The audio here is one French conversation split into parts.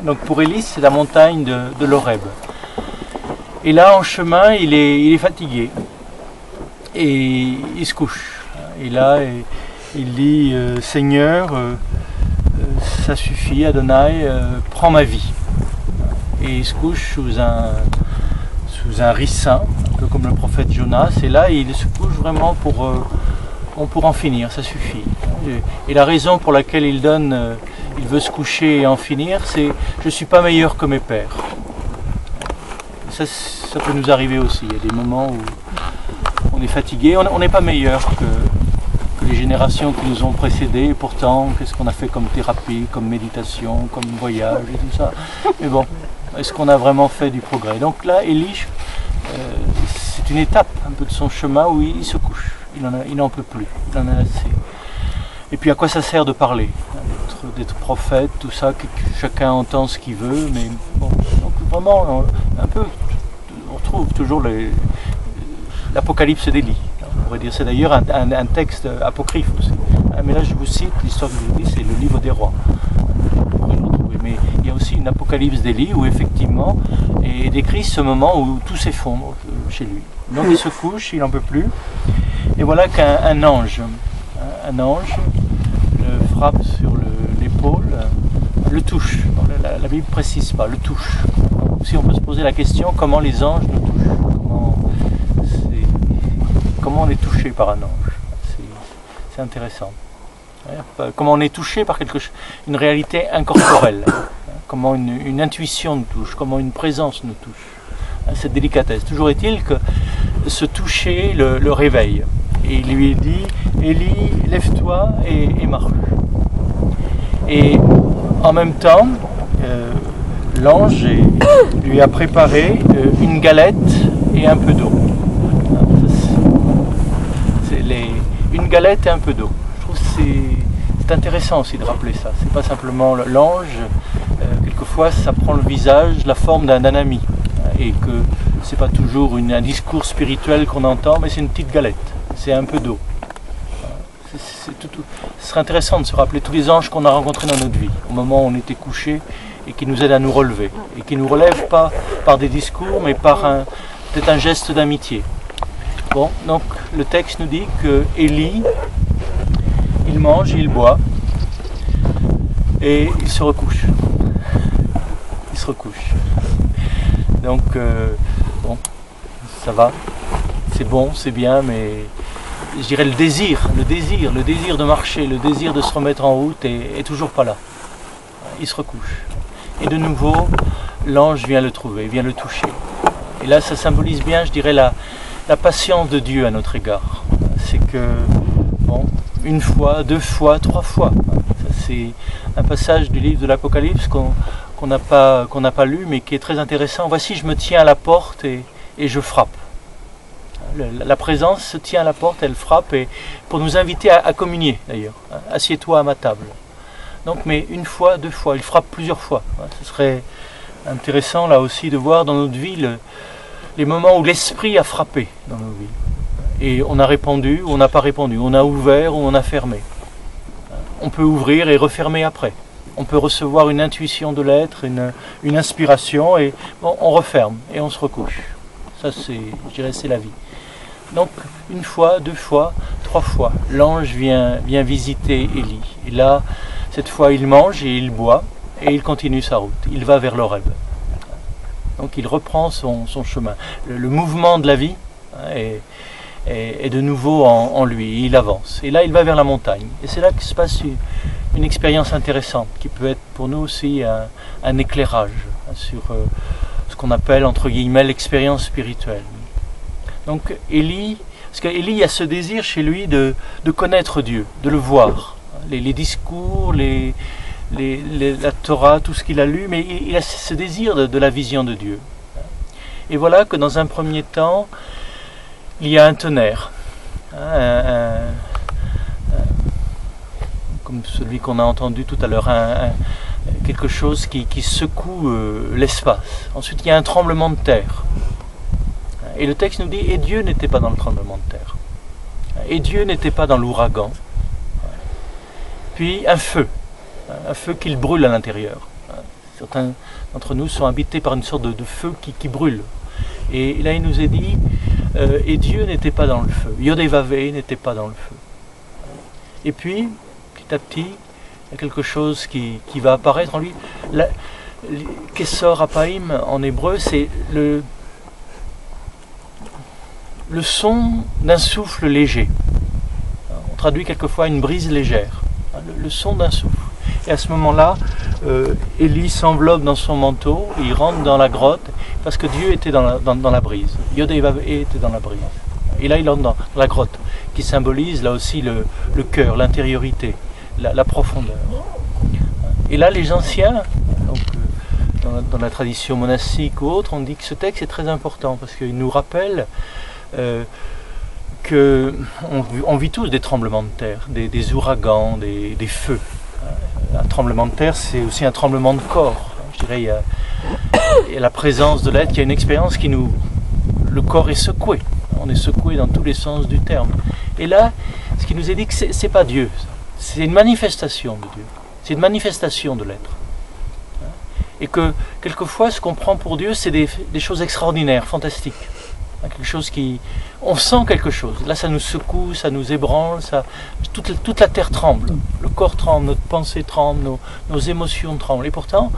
Donc pour Élie, c'est la montagne de l'Horeb. Et là, en chemin, il est fatigué. Et il se couche. Et là, il dit Seigneur, ça suffit, Adonai, prends ma vie. Et il se couche sous un ricin, un peu comme le prophète Jonas. Et là, il se couche vraiment pour en finir, ça suffit. Et la raison pour laquelle il veut se coucher et en finir, c'est je ne suis pas meilleur que mes pères. Ça peut nous arriver aussi. Il y a des moments où on est fatigué, on n'est pas meilleur que les générations qui nous ont précédés. Et pourtant, qu'est-ce qu'on a fait comme thérapie, comme méditation, comme voyage et tout ça. Mais bon, est-ce qu'on a vraiment fait du progrès? Donc là, Élie, c'est une étape un peu de son chemin où il se couche. Il n'en peut plus, il en a assez. Et puis à quoi ça sert de parler, d'être prophète, tout ça, que chacun entend ce qu'il veut, mais bon, donc vraiment, un peu, on retrouve toujours l'Apocalypse d'Élie. On pourrait dire, c'est d'ailleurs un texte apocryphe aussi. Mais là, je vous cite, l'histoire que je vous dis, c'est le livre des rois. Mais il y a aussi une Apocalypse d'Élie où effectivement est décrit ce moment où tout s'effondre chez lui. Donc il se couche, il n'en peut plus. Et voilà qu'un ange le frappe sur l'épaule, le touche. La Bible ne précise pas, le touche. Donc, si on peut se poser la question, comment les anges nous touchent, comment on est touché par un ange, c'est intéressant. Comment on est touché par une réalité incorporelle, comment une intuition nous touche, comment une présence nous touche, cette délicatesse. Toujours est-il que ce toucher le réveille. Et il lui dit, Élie, lève-toi et marche. Et en même temps, l'ange lui a préparé une galette et un peu d'eau. Une galette et un peu d'eau. Je trouve que c'est intéressant aussi de rappeler ça. C'est pas simplement l'ange, quelquefois ça prend le visage, la forme d'un ami. Et que c'est pas toujours un discours spirituel qu'on entend, mais c'est une petite galette. C'est un peu d'eau. Ce serait intéressant de se rappeler tous les anges qu'on a rencontrés dans notre vie, au moment où on était couché, et qui nous aident à nous relever. Et qui ne nous relèvent pas par des discours, mais par peut-être un geste d'amitié. Bon, donc le texte nous dit que Élie, il mange, il boit, et il se recouche. Il se recouche. Donc, bon, ça va. C'est bon, c'est bien, mais je dirais le désir de marcher, le désir de se remettre en route est toujours pas là. Il se recouche. Et de nouveau, l'ange vient le trouver, vient le toucher. Et là, ça symbolise bien, je dirais, la patience de Dieu à notre égard. C'est que, bon, une fois, deux fois, trois fois. C'est un passage du livre de l'Apocalypse qu'on n'a pas lu, mais qui est très intéressant. Voici, je me tiens à la porte et je frappe. La présence se tient à la porte, elle frappe, et pour nous inviter à communier d'ailleurs. Assieds-toi à ma table. Donc, mais une fois, deux fois, il frappe plusieurs fois. Ce serait intéressant là aussi de voir dans notre vie les moments où l'esprit a frappé dans nos vies. Et on a répondu ou on n'a pas répondu, on a ouvert ou on a fermé. On peut ouvrir et refermer après. On peut recevoir une intuition de l'être, une inspiration, et bon, on referme et on se recouche. Ça, je dirais, c'est la vie. Donc, une fois, deux fois, trois fois, l'ange vient visiter Élie. Et là, cette fois, il mange et il boit, et il continue sa route. Il va vers l'Horeb. Donc, il reprend son chemin. Le mouvement de la vie est de nouveau en lui. Il avance. Et là, il va vers la montagne. Et c'est là que se passe une expérience intéressante, qui peut être pour nous aussi un éclairage sur ce qu'on appelle, entre guillemets, l'expérience spirituelle. Donc Élie, parce qu'Élie, il y a ce désir chez lui de connaître Dieu, de le voir. Les discours, la Torah, tout ce qu'il a lu, mais il a ce désir de la vision de Dieu. Et voilà que dans un premier temps, il y a un tonnerre, comme celui qu'on a entendu tout à l'heure, quelque chose qui secoue l'espace. Ensuite, il y a un tremblement de terre. Et le texte nous dit, et Dieu n'était pas dans le tremblement de terre. Et Dieu n'était pas dans l'ouragan. Puis un feu qu'il brûle à l'intérieur. certains d'entre nous sont habités par une sorte de feu qui brûle. Et là, il nous est dit, et Dieu n'était pas dans le feu. Yodévavé n'était pas dans le feu. Et puis, petit à petit, il y a quelque chose qui va apparaître en lui. Kessor Apaim, en hébreu, c'est le son d'un souffle léger. On traduit quelquefois une brise légère. Le son d'un souffle. Et à ce moment-là, Élie s'enveloppe dans son manteau, et il rentre dans la grotte, parce que Dieu était dans la brise. Yodévavé était dans la brise. Et là, il entre dans la grotte, qui symbolise là aussi le cœur, l'intériorité, la profondeur. Et là, les anciens, donc, dans la tradition monastique ou autre, on dit que ce texte est très important, parce qu'il nous rappelle qu'on vit tous des tremblements de terre, des ouragans, des feux. Un tremblement de terre, c'est aussi un tremblement de corps. Je dirais, il y a la présence de l'être, il y a une expérience qui nous... Le corps est secoué. On est secoué dans tous les sens du terme. Et là, ce qui nous est dit que c'est pas Dieu. C'est une manifestation de Dieu. C'est une manifestation de l'être. Et que, quelquefois, ce qu'on prend pour Dieu, c'est des choses extraordinaires, fantastiques. Quelque chose qui... On sent quelque chose. Là, ça nous secoue, ça nous ébranle, toute la terre tremble. Le corps tremble, notre pensée tremble, nos émotions tremblent. Et pourtant,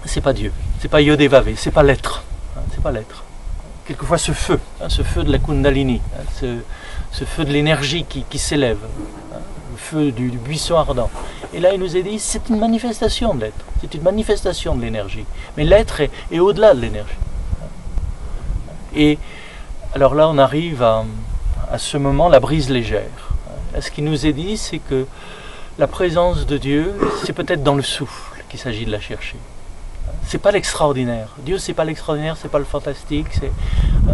c'est pas Dieu. C'est pas Yodévavé, c'est pas l'être. C'est pas l'être. Quelquefois, ce feu de la Kundalini, ce feu de l'énergie qui s'élève, le feu du buisson ardent. Et là, il nous est dit, c'est une manifestation de l'être. C'est une manifestation de l'énergie. Mais l'être est au-delà de l'énergie. Et alors là, on arrive à ce moment, la brise légère. Ce qui nous est dit, c'est que la présence de Dieu, c'est peut-être dans le souffle qu'il s'agit de la chercher. C'est pas l'extraordinaire. Dieu, c'est pas l'extraordinaire, c'est pas le fantastique.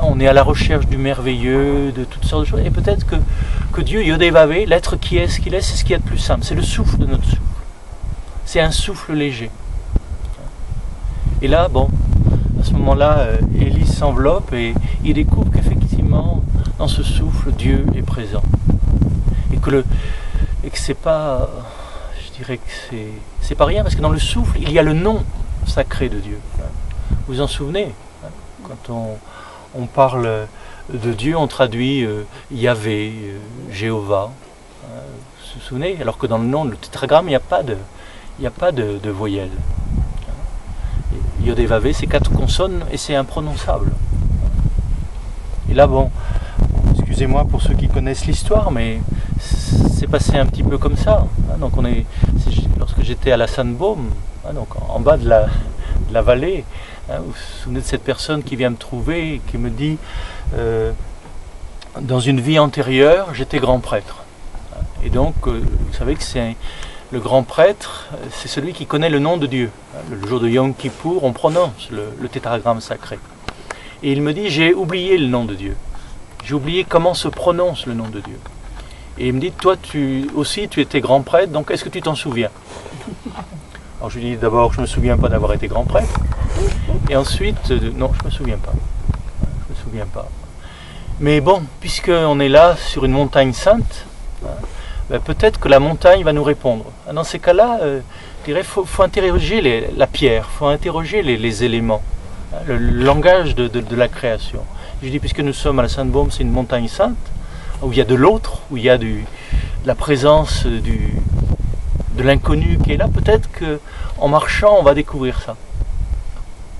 On est à la recherche du merveilleux, de toutes sortes de choses. Et peut-être que Dieu, Yodévavé, l'être qui est ce qu'il est, c'est ce qu'il y a de plus simple. C'est le souffle de notre souffle. C'est un souffle léger. Et là, bon, à ce moment-là, Élie s'enveloppe et il découvre qu'effectivement, dans ce souffle, Dieu est présent. Et que c'est pas, je dirais que c'est pas rien, parce que dans le souffle, il y a le nom sacré de Dieu. Vous vous en souvenez? Quand on parle de Dieu, on traduit Yahvé, Jéhovah. Vous vous souvenez? Alors que dans le nom, le tétragramme, il n'y a pas de voyelle. Yodévavé, c'est 4 consonnes et c'est imprononçable. Et là, bon, excusez-moi pour ceux qui connaissent l'histoire, mais c'est passé un petit peu comme ça. Donc lorsque j'étais à la Sandboom, donc en bas de la vallée, vous vous souvenez de cette personne qui vient me trouver et qui me dit dans une vie antérieure, j'étais grand prêtre. Et donc, vous savez que le grand prêtre, c'est celui qui connaît le nom de Dieu. Le jour de Yom Kippour, on prononce le tétragramme sacré. Et il me dit, j'ai oublié le nom de Dieu. J'ai oublié comment se prononce le nom de Dieu. Et il me dit, toi tu étais grand prêtre, donc est-ce que tu t'en souviens? Alors je lui dis d'abord, je ne me souviens pas d'avoir été grand prêtre. Et ensuite, non, je ne me souviens pas. Je me souviens pas. Mais bon, puisqu'on est là sur une montagne sainte, peut-être que la montagne va nous répondre. Dans ces cas-là, je dirais, faut interroger la pierre, faut interroger les éléments, le langage de la création. Je dis, puisque nous sommes à la Sainte-Baume, c'est une montagne sainte, où il y a de l'autre, où il y a de la présence de l'inconnu qui est là, peut-être qu'en marchant, on va découvrir ça.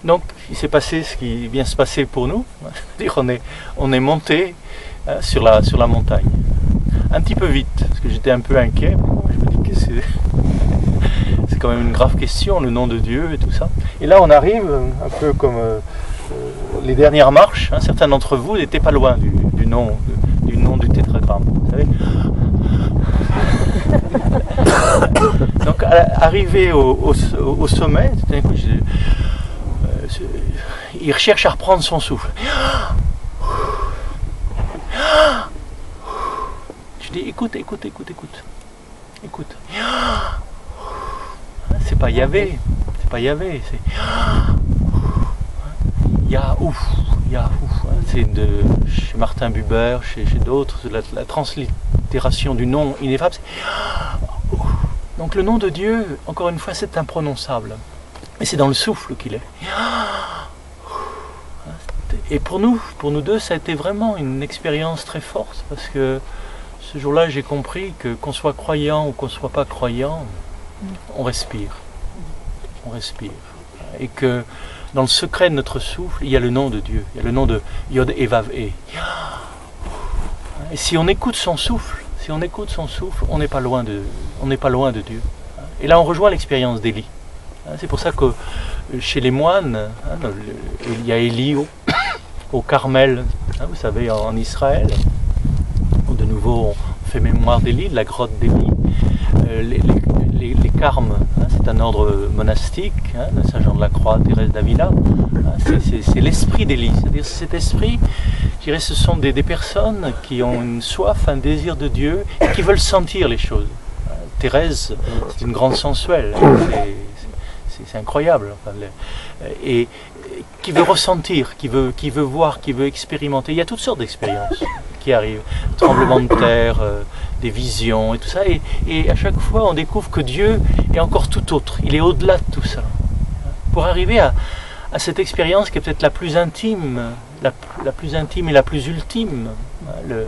Donc, il s'est passé ce qui vient se passer pour nous, c'est-à-dire on est monté sur la montagne. Un petit peu vite, parce que j'étais un peu inquiet. Je me dis que c'est quand même une grave question, le nom de Dieu et tout ça. Et là, on arrive un peu comme les dernières marches. Certains d'entre vous n'étaient pas loin du nom du tétragramme. Vous savez. Donc, arrivé au sommet, tout d'un coup, il recherche à reprendre son souffle. Je dis, écoute. C'est pas Yahvé, c'est Yahouf. C'est chez Martin Buber, chez d'autres, la translittération du nom ineffable, c'est Donc le nom de Dieu, encore une fois, c'est imprononçable. Et c'est dans le souffle qu'il est. Et pour nous deux, ça a été vraiment une expérience très forte, parce que ce jour-là, j'ai compris que qu'on soit croyant ou qu'on ne soit pas croyant, on respire. On respire. Et que dans le secret de notre souffle, il y a le nom de Dieu. Il y a le nom de Yod et Vav E. Et si on écoute son souffle, on n'est pas loin de Dieu. Et là, on rejoint l'expérience d'Élie. C'est pour ça que chez les moines, il y a Élie au Carmel, vous savez, en Israël. De nouveau, on fait mémoire d'Élie, de la grotte d'Élie. Les carmes, c'est un ordre monastique, de Saint Jean de la Croix, Thérèse d'Avila. C'est l'esprit d'Élie. C'est-à-dire cet esprit, je dirais, ce sont des personnes qui ont une soif, un désir de Dieu, et qui veulent sentir les choses. Thérèse, c'est une grande sensuelle. C'est incroyable. Et qui veut ressentir, qui veut voir, qui veut expérimenter. Il y a toutes sortes d'expériences qui arrivent. Tremblements de terre, des visions et tout ça. Et à chaque fois, on découvre que Dieu est encore tout autre. Il est au-delà de tout ça. Pour arriver à cette expérience qui est peut-être la plus intime, la plus intime et la plus ultime. Je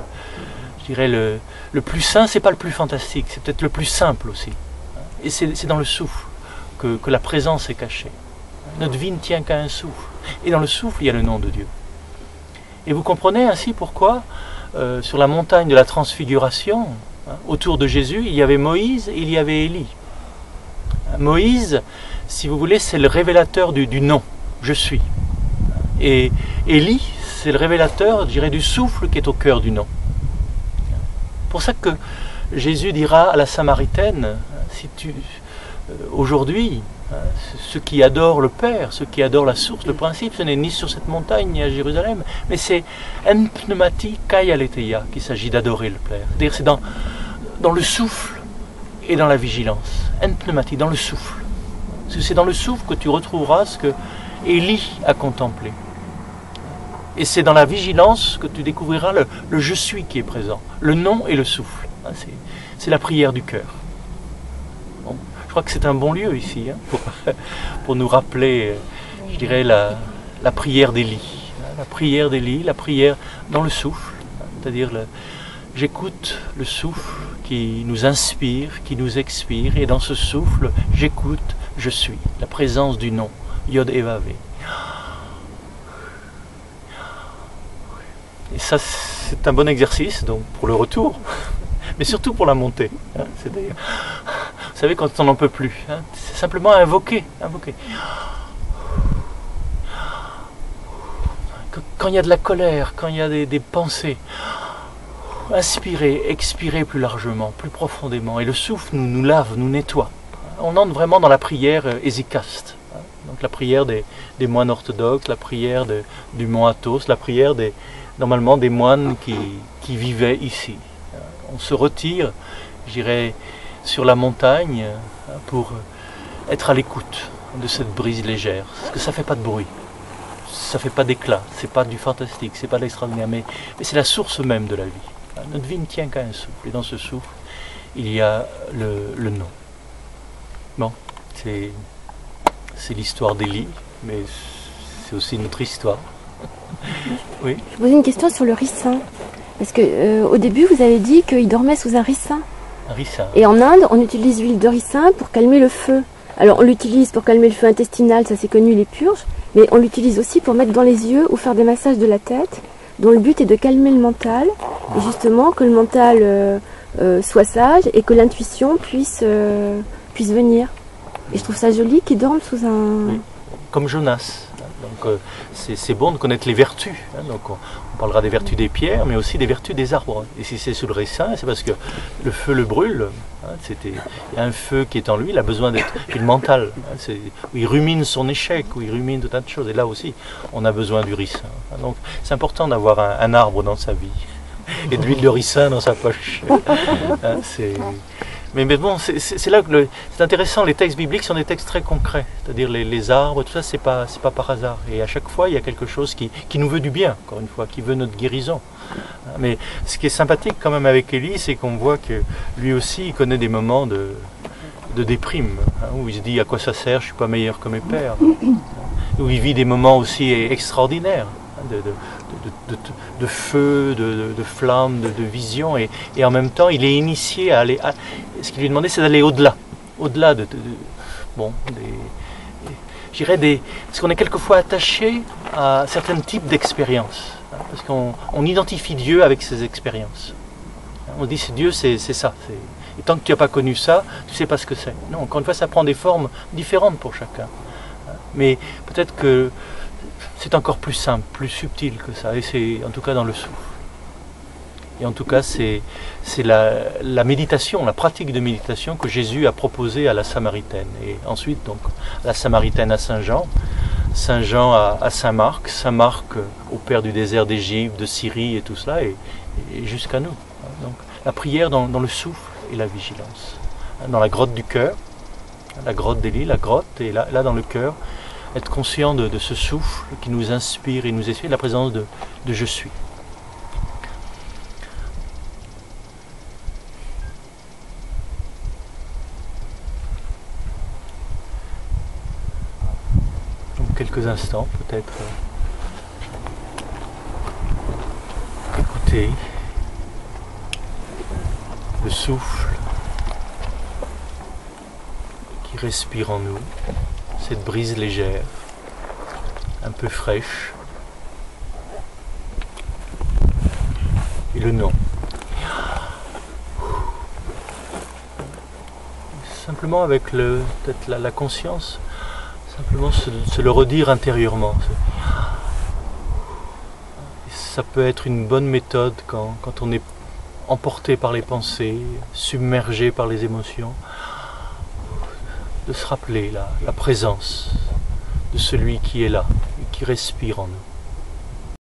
dirais le plus saint, c'est pas le plus fantastique, c'est peut-être le plus simple aussi. Et c'est dans le souffle que la présence est cachée. Notre vie ne tient qu'à un souffle. Et dans le souffle, il y a le nom de Dieu. Et vous comprenez ainsi pourquoi, sur la montagne de la transfiguration, autour de Jésus, il y avait Moïse et il y avait Élie. Moïse, si vous voulez, c'est le révélateur du nom, je suis. Et Élie, c'est le révélateur, je dirais, du souffle qui est au cœur du nom. C'est pour ça que Jésus dira à la Samaritaine, aujourd'hui, ceux qui adorent le Père, ceux qui adorent la source, le principe, ce n'est ni sur cette montagne ni à Jérusalem, mais c'est en pneumati kai aletheia qu'il s'agit d'adorer le Père. C'est-à-dire c'est dans le souffle et dans la vigilance. En pneumati, dans le souffle. C'est dans le souffle que tu retrouveras ce que Élie a contemplé. Et c'est dans la vigilance que tu découvriras le je suis qui est présent, le nom et le souffle. C'est la prière du cœur. Bon, je crois que c'est un bon lieu ici pour nous rappeler, je dirais, la prière d'Élie. La prière d'Élie, la prière dans le souffle, c'est-à-dire j'écoute le souffle qui nous inspire, qui nous expire, et dans ce souffle, j'écoute, je suis, la présence du nom, Yod et Vav. Et ça, c'est un bon exercice donc pour le retour, mais surtout pour la montée. C'est-à-dire, vous savez, quand on n'en peut plus, c'est simplement invoquer. Quand il y a de la colère, quand il y a des pensées, inspirer, expirer plus largement, plus profondément. Et le souffle nous lave, nous nettoie. On entre vraiment dans la prière hésychaste. Donc la prière des moines orthodoxes, la prière du mont Athos, la prière normalement des moines qui vivaient ici. On se retire, je dirais, sur la montagne pour être à l'écoute de cette brise légère. Parce que ça ne fait pas de bruit, ça ne fait pas d'éclat, c'est pas du fantastique, c'est pas de l'extraordinaire, mais c'est la source même de la vie. Notre vie ne tient qu'à un souffle, et dans ce souffle, il y a le nom. Bon, c'est l'histoire d'Élie, mais c'est aussi notre histoire. Oui. Je vous pose une question sur le ricin. Parce que au début, vous avez dit qu'il dormait sous un ricin. Un ricin. Et en Inde, on utilise l'huile de ricin pour calmer le feu. Alors, on l'utilise pour calmer le feu intestinal, ça c'est connu, les purges. Mais on l'utilise aussi pour mettre dans les yeux ou faire des massages de la tête, dont le but est de calmer le mental. Et justement, que le mental soit sage et que l'intuition puisse venir. Et je trouve ça joli qu'ils dorment sous un... Oui. Comme Jonas. Donc c'est bon de connaître les vertus. Donc on parlera des vertus des pierres, mais aussi des vertus des arbres. Et si c'est sous le ricin, c'est parce que le feu le brûle. Il y a un feu qui est en lui, il a besoin d'être le mental. Où il rumine son échec, où il rumine tout un tas de choses. Et là aussi, on a besoin du ricin. Donc c'est important d'avoir un arbre dans sa vie et de l'huile de ricin dans sa poche. Mais bon, c'est là que c'est intéressant, les textes bibliques sont des textes très concrets, c'est-à-dire les arbres, tout ça, c'est pas par hasard. Et à chaque fois, il y a quelque chose qui nous veut du bien, encore une fois, qui veut notre guérison. Mais ce qui est sympathique quand même avec Élie, c'est qu'on voit que lui aussi, il connaît des moments de déprime, hein, où il se dit à quoi ça sert, je suis pas meilleur que mes pères, où il vit des moments aussi extraordinaires, hein, de feu, de flamme, de vision, et en même temps il est initié à aller. Ce qu'il lui demandait, c'est d'aller au-delà, au-delà je dirais parce qu'on est quelquefois attaché à certains types d'expériences, hein, parce qu'on identifie Dieu avec ses expériences. On dit c'est Dieu, c'est ça. Et tant que tu n'as pas connu ça, tu ne sais pas ce que c'est. Non, encore une fois, ça prend des formes différentes pour chacun. Mais peut-être que c'est encore plus simple, plus subtil que ça. Et c'est en tout cas dans le souffle. Et en tout cas, c'est la méditation, la pratique de méditation que Jésus a proposée à la Samaritaine. Et ensuite, donc, la Samaritaine à Saint-Jean, Saint-Jean à Saint-Marc, Saint-Marc au Père du désert d'Égypte, de Syrie et tout cela, et jusqu'à nous. Donc, la prière dans le souffle et la vigilance. Dans la grotte du cœur, la grotte d'Élie, la grotte, et là dans le cœur, être conscient de ce souffle qui nous inspire et nous inspire, la présence de je suis. Donc quelques instants peut-être écouter le souffle qui respire en nous, cette brise légère, un peu fraîche, et le nom. Simplement avec peut-être la conscience, simplement se le redire intérieurement. Ça peut être une bonne méthode quand on est emporté par les pensées, submergé par les émotions, de se rappeler la présence de celui qui est là, et qui respire en nous.